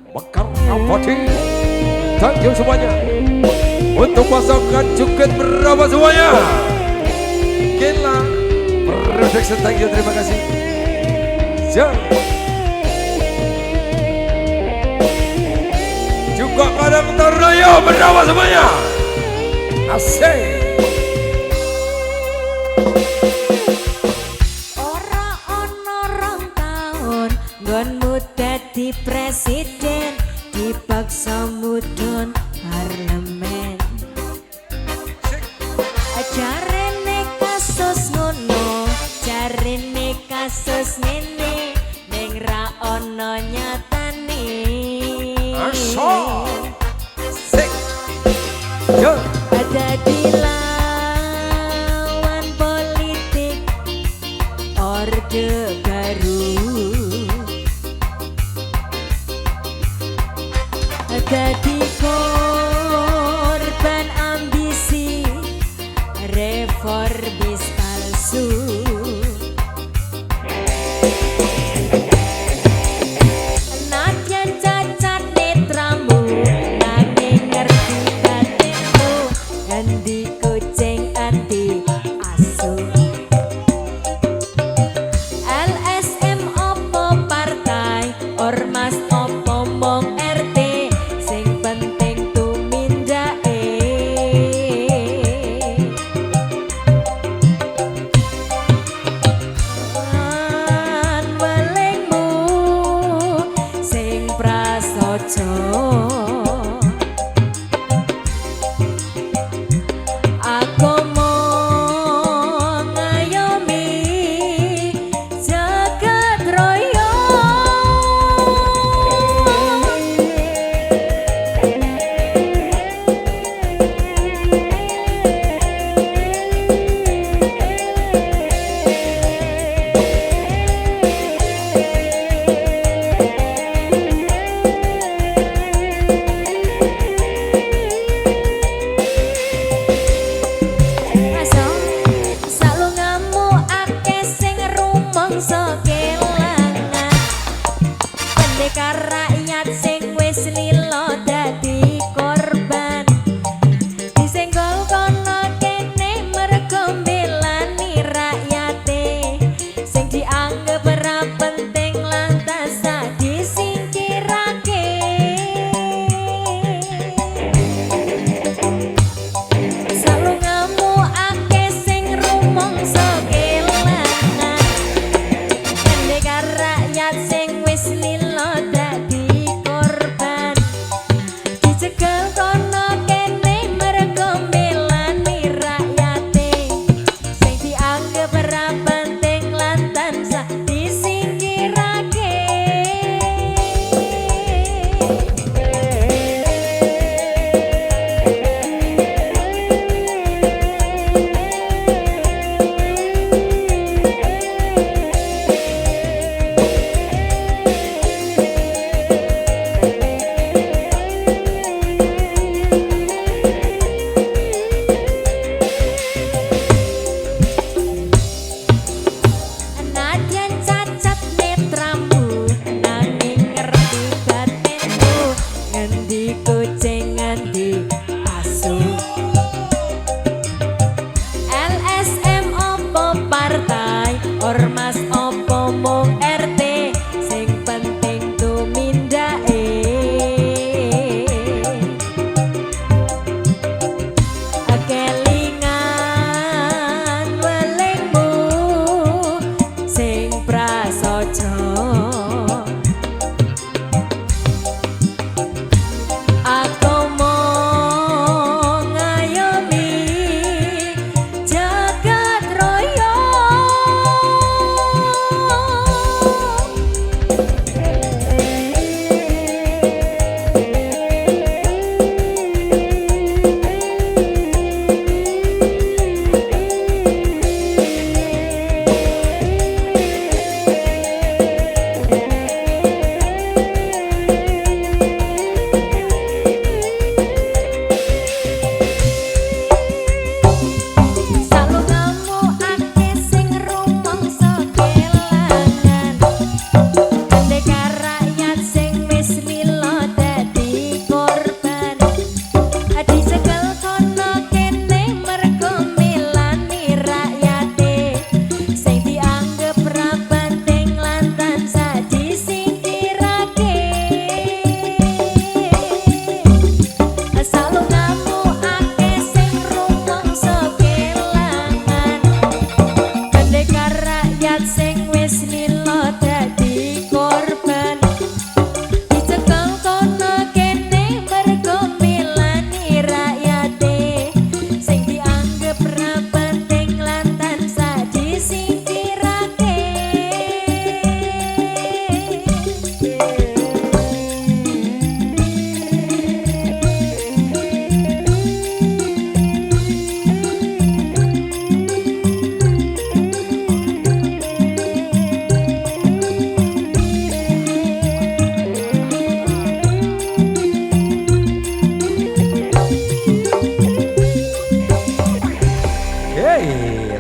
Mekar Abadi. Thank you semuanya. Untuk pasangan Juket berapa semuanya? Gila Production, thank you, terima kasih. Juga Kadang Tarnoyo berapa semuanya? Asik. Nggonmu dadi presiden dipaksa mudhun parlemen. Jarene kasus ngono, jarene kasus ngene, ning ra ono nyatane. Aso. Sik. Yo. Ada di lawan politik orde baru. Jadi korban ambisi reformis palsu. Nadyan cacat netramu nanging ngerti batinmu, endi kucing ati asu. LSM opo partai, ormas opo mong RT, penting tumindake. Lan welingmu sing prasaja. Aku mau ngayomi jagat raya.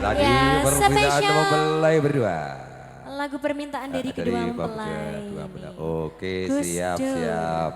Tadi Ya, permintaan spesial. mempelai berdua. Lagu permintaan dari kedua Dari mempelai. kedua mempelai. Oke, Gus siap, Dur. siap.